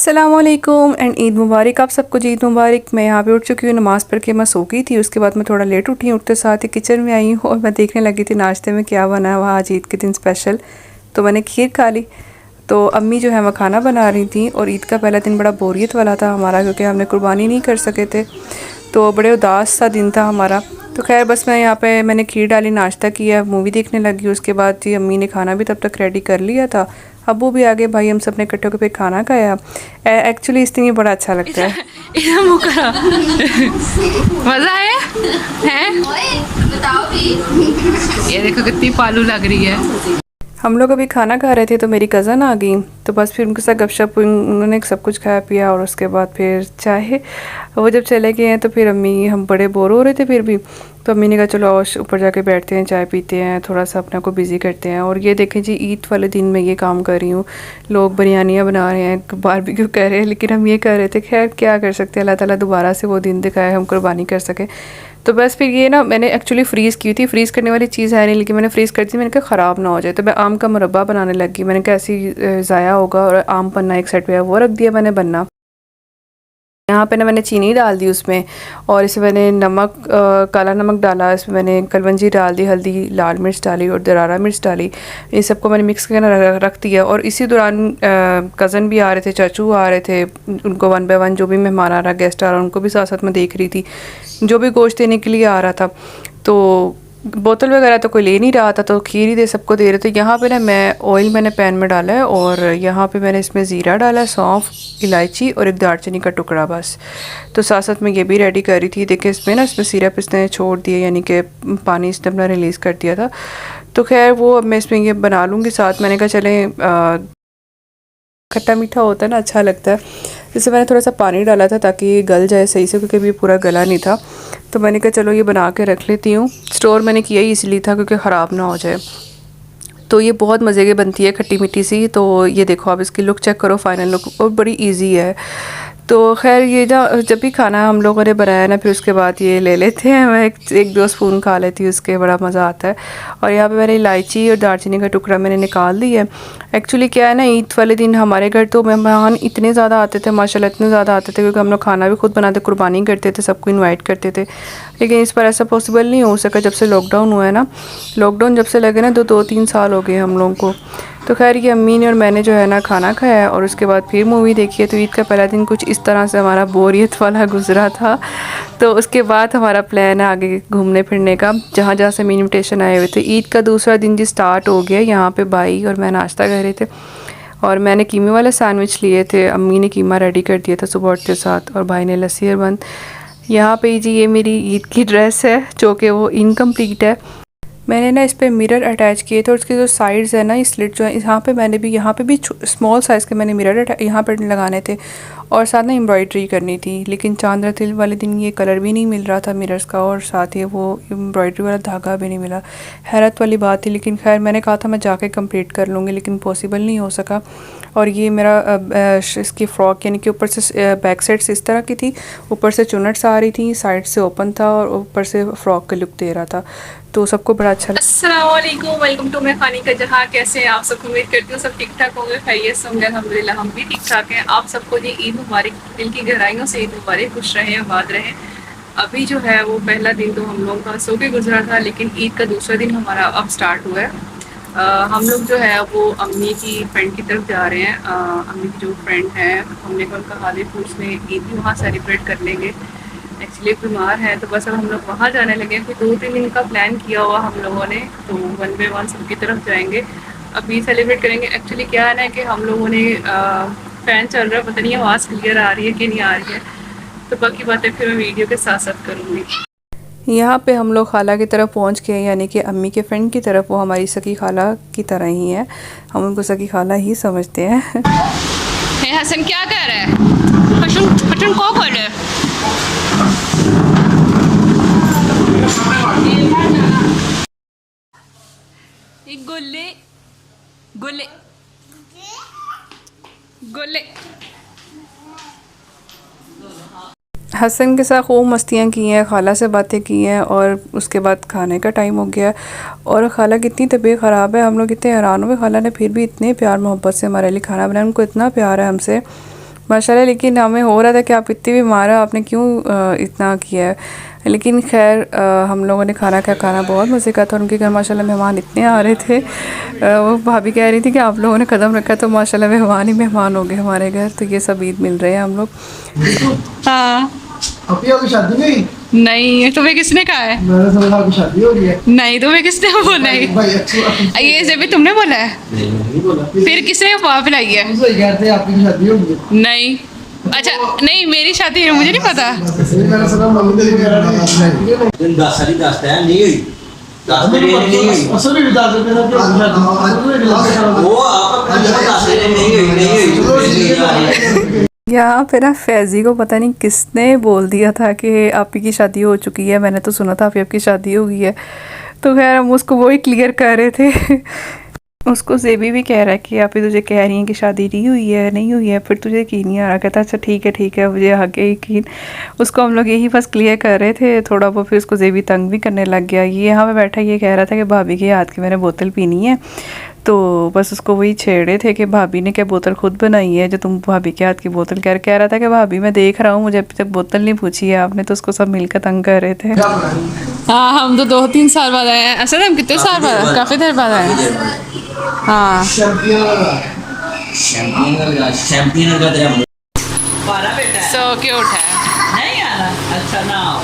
अस्सलामुअलैकुम एंड ईद मुबारक। आप सबको ईद मुबारक। मैं यहाँ पे उठ चुकी हूँ, नमाज़ पढ़ के मैं सो गई थी। उसके बाद मैं थोड़ा लेट उठी, उठते साथ ही किचन में आई हूँ और मैं देखने लगी थी नाश्ते में क्या बना हुआ आज ईद के दिन स्पेशल। तो मैंने खीर खा ली। तो अम्मी जो है वो खाना बना रही थी और ईद का पहला दिन बड़ा बोरियत वाला था हमारा, क्योंकि हमने कुर्बानी नहीं कर सके थे, तो बड़े उदास सा दिन था हमारा। तो खैर बस मैं यहाँ पे मैंने खीर डाली, नाश्ता किया, मूवी देखने लगी। उसके बाद जी अम्मी ने खाना भी तब तक रेडी कर लिया था। अब्बू भी आगे, भाई हम सब ने इकट्ठे होकर फिर खाना खाया। एक्चुअली इस दिन ये बड़ा अच्छा लगता है। मजा आया है? बताओ भी। ये देखो कितनी पालू लग रही है। हम लोग अभी खाना खा रहे थे तो मेरी कज़न आ गई, तो बस फिर उनके साथ गपशप, उन्होंने सब कुछ खाया पिया और उसके बाद फिर चाहे वो जब चले गए हैं तो फिर अम्मी, हम बड़े बोर हो रहे थे फिर भी, तो अम्मी ने कहा चलो ऊपर जाके बैठते हैं, चाय पीते हैं, थोड़ा सा अपने को बिज़ी करते हैं। और ये देखें जी, ईद वाले दिन मैं ये काम कर रही हूँ। लोग बिरयानियाँ बना रहे हैं, बारबेक्यू कर रहे हैं, लेकिन हम ये कर रहे थे। खैर क्या कर सकते हैं, अल्लाह ताला दोबारा से वो दिन दिखाए हम कुर्बानी कर सके। तो बस फिर ये ना, मैंने एक्चुअली फ्रीज़ की थी, फ्रीज़ करने वाली चीज़ है नहीं, लेकिन मैंने फ्रीज़ कर दी। मैंने कहा ख़राब ना हो जाए, तो मैं आम का मुरब्बा बनाने लगी। मैंने कहा ऐसी ज़ाया होगा, और आम पन्ना एक साइड पे है वो रख दिया मैंने बनना। यहाँ पे ना मैंने चीनी डाल दी उसमें, और इसमें मैंने नमक, काला नमक डाला, इसमें मैंने कलवंजी डाल दी, हल्दी, लाल मिर्च डाली और दरारा मिर्च डाली। ये सबको मैंने मिक्स करके रख दिया। और इसी दौरान कज़न भी आ रहे थे, चाचू आ रहे थे, उनको 1 बाय 1 जो भी मेहमान आ रहा, गेस्ट आ रहा, उनको भी साथ साथ में देख रही थी, जो भी गोश्त देने के लिए आ रहा था। तो बोतल वगैरह तो कोई ले नहीं रहा था, तो खीर ही दे सबको दे रहे थे। यहाँ पे ना मैं ऑयल मैंने पैन में डाला है, और यहाँ पे मैंने इसमें ज़ीरा डाला, सौंफ, इलायची और एक दालचीनी का टुकड़ा बस। तो साथ साथ में ये भी रेडी कर रही थी। देखिए इसमें ना, इसमें सिरप इसने छोड़ दिया, यानी कि पानी इसने अपना रिलीज़ कर दिया था। तो खैर वो अब मैं इसमें ये बना लूँगी साथ। मैंने कहा चलें, खट्टा मीठा होता है ना, अच्छा लगता है। जैसे मैंने थोड़ा सा पानी डाला था ताकि ये गल जाए सही से, क्योंकि अभी पूरा गला नहीं था। तो मैंने कहा चलो ये बना के रख लेती हूँ। स्टोर मैंने किया ही इसलिए था क्योंकि ख़राब ना हो जाए। तो ये बहुत मज़े की बनती है, खट्टी मीठी सी। तो ये देखो आप इसकी लुक चेक करो, फाइनल लुक, और बड़ी इजी है। तो खैर ये जब भी खाना हम लोगों ने बनाया ना, फिर उसके बाद ये ले लेते हैं। मैं एक 2 स्पून खा लेती हूँ, उसके बड़ा मज़ा आता है। और यहाँ पे मैंने इलायची और दालचीनी का टुकड़ा मैंने निकाल दिया है। एक्चुअली क्या है ना, ईद वाले दिन हमारे घर तो मेहमान इतने ज़्यादा आते थे, माशाल्लाह इतने ज़्यादा आते थे, क्योंकि हम लोग खाना भी खुद बनाते, कुर्बानी करते थे, सबको इन्वाइट करते थे। लेकिन इस पर ऐसा पॉसिबल नहीं हो सका जब से लॉकडाउन हुआ है ना। लॉकडाउन जब से लगे ना, तो 2-3 साल हो गए हम लोगों को। तो खैर ये अम्मी ने और मैंने जो है ना खाना खाया, और उसके बाद फिर मूवी देखी है। तो ईद का पहला दिन कुछ इस तरह से हमारा बोरियत वाला गुजरा था। तो उसके बाद हमारा प्लान है आगे घूमने फिरने का, जहाँ जहाँ से इन्विटेशन आए हुए थे। ईद का दूसरा दिन जी स्टार्ट हो गया। यहाँ पे भाई और मैं नाश्ता कर रहे थे, और मैंने कीमे वाले सैंडविच लिए थे, अम्मी ने कीमा रेडी कर दिया था सुबह उठते साथ, और भाई ने लस्सी और बंद। यहाँ पे जी ये मेरी ईद की ड्रेस है, जो कि वो इनकम्प्लीट है। मैंने ना इस पे मिरर अटैच किए थे, और उसके जो साइड्स है ना, ये स्लिट जो है, यहाँ पे भी स्मॉल साइज़ के मैंने मिरर यहाँ पर लगाने थे, और साथ ना एम्ब्रॉयडरी करनी थी। लेकिन चांद रात वाले दिन ये कलर भी नहीं मिल रहा था मिरर्स का, और साथ ही वो एम्ब्रॉयडरी वाला धागा भी नहीं मिला। हैरत वाली बात थी। लेकिन खैर मैंने कहा था मैं जाके कंप्लीट कर लूँगी, लेकिन पॉसिबल नहीं हो सका। और ये मेरा इसकी फ़्रॉक, यानी कि ऊपर से बैक साइड से इस तरह की थी, ऊपर से चुनट्स आ रही थी, साइड से ओपन था, और ऊपर से फ़्रॉक का लुक दे रहा था। तो सबको बड़ा अच्छा लगा। अस्सलामुअलैकुम, वेलकम टू माय खानी का जहाँ। कैसे हैं आप सब? उम्मीद करती हूँ सब ठीक ठाक होंगे, खैरियत से होंगे। अल्हम्दुलिल्लाह हम भी ठीक ठाक हैं। आप सबको जी ईद मुबारक, दिल की गहराइयों से ईद मुबारक, खुश रहें, आबाद रहें। अभी जो है वो पहला दिन तो हम लोगों का सो के गुजरा था, लेकिन ईद का दूसरा दिन हमारा अब स्टार्ट हुआ है। हम लोग जो है वो अम्मी की फ्रेंड की तरफ जा रहे हैं। अम्मी की जो फ्रेंड है, हमने कहा उनका हाल पूछने, ईद भी वहाँ सेलिब्रेट कर लेंगे। एक्चुअली बीमार है, तो बस अब हम लोग वहाँ जाने लगे। फिर 2-3 दिन का प्लान किया हुआ हम लोगों ने, तो 1 बाय 1 सबकी तरफ जाएंगे, अभी सेलिब्रेट करेंगे। एक्चुअली क्या है ना कि हम लोगों ने फ़ैन चल रहा है, पता नहीं आवाज़ क्लियर आ रही है कि नहीं आ रही है, तो बाकी बातें फिर मैं वीडियो के साथ साथ करूँगी। यहाँ पे हम लोग खाला की तरफ पहुँच गए, यानी कि अम्मी के फ्रेंड की तरफ। वो हमारी सगी खाला की तरह ही है, हम उनको सगी खाला ही समझते हैं। हसन क्या कर रहा है? हसन को कर रहा है? गोले गोले गोले। हसन के साथ खूब मस्तियाँ की हैं, खाला से बातें की हैं, और उसके बाद खाने का टाइम हो गया। और खाला की इतनी तबीयत ख़राब है, हम लोग इतने हैरान हुए। खाला ने फिर भी इतने प्यार मोहब्बत से हमारे लिए खाना बनाया, उनको इतना प्यार है हमसे। माशाल्लाह। लेकिन हमें हो रहा था कि आप इतनी बीमार हो, आपने क्यों इतना किया है। लेकिन खैर हम लोगों ने खाना खाना बहुत मज़े का था। उनके घर माशाल्लाह मेहमान इतने आ रहे थे। वो भाभी कह रही थी कि आप लोगों ने कदम रखा तो माशाल्लाह मेहमान ही मेहमान हो गए हमारे घर। तो ये सब ईद मिल रहे हैं हम लोग। हाँ अभी आपकी शादी नहीं? नहीं, तुम्हें किसने कहा है? मैंने समझा आपकी शादी हो रही है। नहीं, तुम्हें किसने बोला है? भाई अच्छा ये से भी तुमने बोला है? नहीं बोला। फिर किसने अफवाह फैलाई है? सही कहते हैं आपकी शादी हो गई है। नहीं, अच्छा नहीं, मेरी शादी है, मुझे नहीं पता। मैंने सुना मम्मी वगैरह नहीं। 10 साल 10 है नहीं हुई, 10 दिन नहीं हुई। असल में बता देते ना कि वो आप अपने 10 दिन नहीं हुई। यहाँ पे ना फैज़ी को पता नहीं किसने बोल दिया था कि आपी की शादी हो चुकी है। मैंने तो सुना था आपकी शादी हो गई है। तो खैर हम उसको वही क्लियर कर रहे थे। उसको ज़ेबी भी कह रहा है कि आप ही तुझे कह रही हैं कि शादी नहीं हुई है, नहीं हुई है, फिर तुझे यकीन नहीं आ रहा। कहता अच्छा ठीक है मुझे आगे यकीन। उसको हम लोग यही बस क्लियर कर रहे थे थोड़ा बहुत। फिर उसको ज़ेबी तंग भी करने लग गया। ये यहाँ पे बैठा ये कह रहा था कि भाभी के हाथ की मैंने बोतल पीनी है। तो बस उसको वही छेड़े थे कि भाभी ने क्या बोतल खुद बनाई है जो तुम भाभी के हाथ की बोतल कह रहा था कि भाभी मैं देख रहा हूँ, मुझे अभी तक बोतल नहीं पूछी है आपने। तो उसको सब मिलकर तंग कर रहे थे। हाँ हम तो 2-3 साल बाद आए हैं। असल हम कितने साल बाद, काफ़ी देर बाद आए हैं। हाँ चैंपियन का तेरा हमारा बेटा है, सो क्यूट है। नहीं आना, अच्छा ना आओ।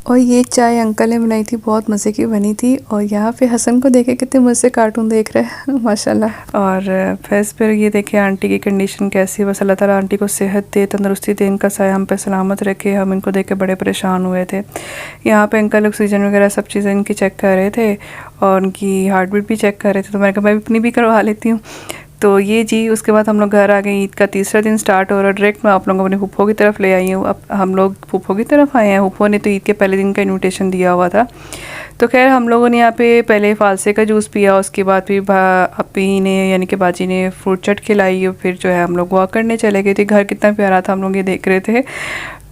और ये चाय अंकल ने बनाई थी, बहुत मज़े की बनी थी। और यहाँ पे हसन को देखे कितने मज़े से कार्टून देख रहे हैं माशाल्लाह। और फिर ये देखे आंटी की कंडीशन कैसी है। बस अल्लाह ताला आंटी को सेहत दे, तंदरुस्ती दे, इनका साया हम पे सलामत रखे। हम इनको देख के बड़े परेशान हुए थे। यहाँ पे अंकल ऑक्सीजन वगैरह सब चीज़ें इनकी चेक कर रहे थे और उनकी हार्ट बीट भी चेक कर रहे थे। तो मैंने कहा मैं अपनी भी करवा लेती हूँ। तो ये जी उसके बाद हम लोग घर आ गए। ईद का तीसरा दिन स्टार्ट हो रहा है। डायरेक्ट मैं आप लोगों को अपनी फूफो की तरफ ले आई हूँ। अब हम लोग फूफो की तरफ आए हैं। फूफो ने तो ईद के पहले दिन का इनविटेशन दिया हुआ था। तो खैर हम लोगों ने यहाँ पे पहले फालसे का जूस पिया, उसके बाद फिर अपी ने यानी कि बाजी ने फ्रूट चट खिलाई और फिर जो है हम लोग वॉक करने चले गए थे। घर कितना प्यारा था हम लोग ये देख रहे थे।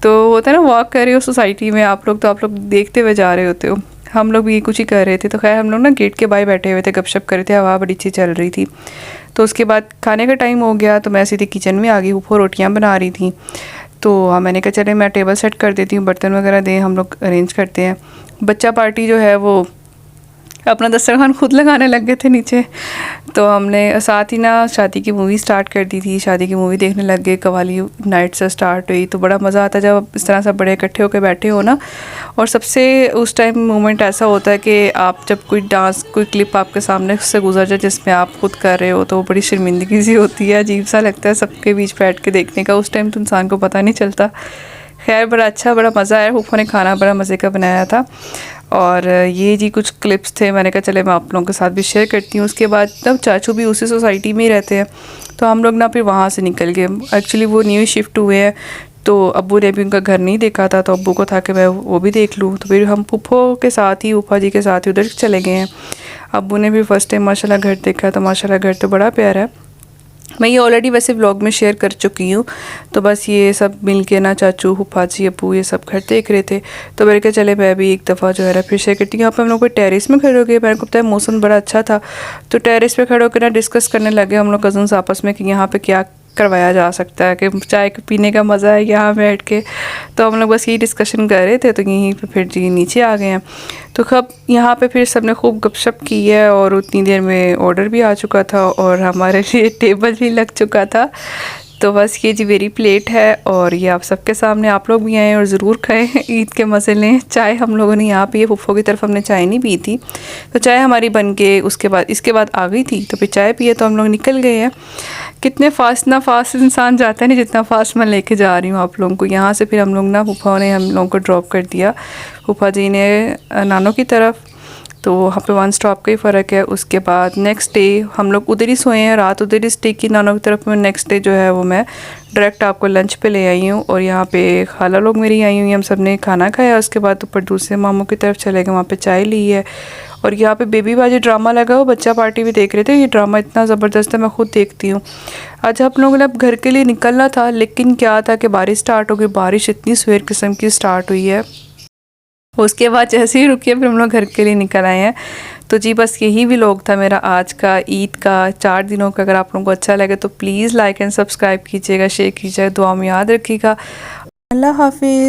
तो होता है ना वॉक कर रहे हो सोसाइटी में आप लोग, तो आप लोग देखते हुए जा रहे होते हो। हम लोग भी कुछ ही कर रहे थे। तो खैर हम लोग ना गेट के बाहर बैठे हुए थे, गपशप कर रहे थे, हवा बड़ी अच्छी चल रही थी। तो उसके बाद खाने का टाइम हो गया तो मैं सीधे किचन में आ गई। ऊपर रोटियां बना रही थी। तो मैंने कहा चले मैं टेबल सेट कर देती हूँ, बर्तन वगैरह दें, हम लोग अरेंज करते हैं। बच्चा पार्टी जो है वो अपना दस्तरखान खुद लगाने लग गए थे नीचे। तो हमने साथ ही ना शादी की मूवी स्टार्ट कर दी थी। शादी की मूवी देखने लग गए। कवाली नाइट से स्टार्ट हुई। तो बड़ा मज़ा आता जब इस तरह सब बड़े इकट्ठे होकर बैठे हो ना। और सबसे उस टाइम मोमेंट ऐसा होता है कि आप जब कोई डांस कोई क्लिप आपके सामने से गुजर जाए जिसमें आप खुद कर रहे हो तो बड़ी शर्मिंदगी सी होती है, अजीब सा लगता है सबके बीच बैठ के देखने का। उस टाइम तो इंसान को पता नहीं चलता। खैर बड़ा अच्छा बड़ा मज़ा आया। फूफो ने खाना बड़ा मज़े का बनाया था। और ये जी कुछ क्लिप्स थे, मैंने कहा चले मैं आप लोगों के साथ भी शेयर करती हूँ। उसके बाद तब चाचू भी उसी सोसाइटी में ही रहते हैं। तो हम लोग ना फिर वहाँ से निकल गए। एक्चुअली वो न्यू शिफ्ट हुए हैं तो अब्बू ने भी उनका घर नहीं देखा था। तो अब्बू को था कि मैं वो भी देख लूँ। तो फिर हम फूफो के साथ ही फूफा जी के साथ ही उधर चले गए हैं। अब्बू ने भी फ़र्स्ट टाइम माशाल्लाह घर देखा। तो माशाल्लाह घर तो बड़ा प्यारा है। मैं ये ऑलरेडी वैसे व्लॉग में शेयर कर चुकी हूँ। तो बस ये सब मिल के ना चाचू फूफा जी अब्बू ये सब घर देख रहे थे। तो मेरे कहा चले मैं भी एक दफ़ा जो है ना फिर शेयर करती हूँ। यहाँ पर हम लोग टेरेस में खड़े हो गए। मेरे को पता है मौसम बड़ा अच्छा था। तो टेरेस पे खड़े होकर ना डिस्कस करने लगे हम लोग कज़न्स आपस में कि यहाँ पे क्या करवाया जा सकता है, कि चाय पीने का मज़ा है यहाँ बैठ के। तो हम लोग बस यही डिस्कशन कर रहे थे। तो यहीं पे फिर जी नीचे आ गए हैं। तो कब यहाँ पे फिर सबने खूब गपशप की है और उतनी देर में ऑर्डर भी आ चुका था और हमारे लिए टेबल भी लग चुका था। तो बस ये जी मेरी प्लेट है और ये आप सबके सामने आप लोग भी आएँ और ज़रूर खाएं, ईद के मज़े लें। चाय हम लोगों ने यहाँ पे फुफ्फो की तरफ हमने चाय नहीं पी थी। तो चाय हमारी बन के उसके बाद इसके बाद आ गई थी। तो फिर चाय पिए तो हम लोग निकल गए हैं। कितने फास्ट ना फास्ट इंसान जाता है नहीं जितना फास्ट मैं लेके जा रही हूँ आप लोगों को। यहाँ से फिर हम लोग ना फूफा ने हम लोगों को ड्रॉप कर दिया, फूफा जी ने नानों की तरफ। तो वहाँ पे 1 स्टॉप का ही फ़र्क है। उसके बाद नेक्स्ट डे हम लोग उधर ही सोए हैं, रात उधर ही स्टे की नानों की तरफ में। नेक्स्ट डे जो है वो मैं डायरेक्ट आपको लंच पे ले आई हूँ। और यहाँ पे खाला लोग मेरी आई हुई, हम सब ने खाना खाया। उसके बाद ऊपर दूसरे मामू की तरफ चले गए, वहाँ पे चाय ली है। और यहाँ पे बेबी बाजी ड्रामा लगा हो, बच्चा पार्टी भी देख रहे थे। ये ड्रामा इतना ज़बरदस्त है, मैं खुद देखती हूँ। आज हम लोगों ने अब घर के लिए निकलना था, लेकिन क्या था कि बारिश स्टार्ट हो गई। बारिश इतनी सवेर किस्म की स्टार्ट हुई है। उसके बाद जैसे ही रुकी है फिर हम लोग घर के लिए निकल आए हैं। तो जी बस यही व्लॉग था मेरा आज का ईद का 4 दिनों का। अगर आप लोगों को अच्छा लगे तो प्लीज़ लाइक एंड सब्सक्राइब कीजिएगा, शेयर कीजिएगा, दुआ में याद रखिएगा। अल्लाह हाफिज़।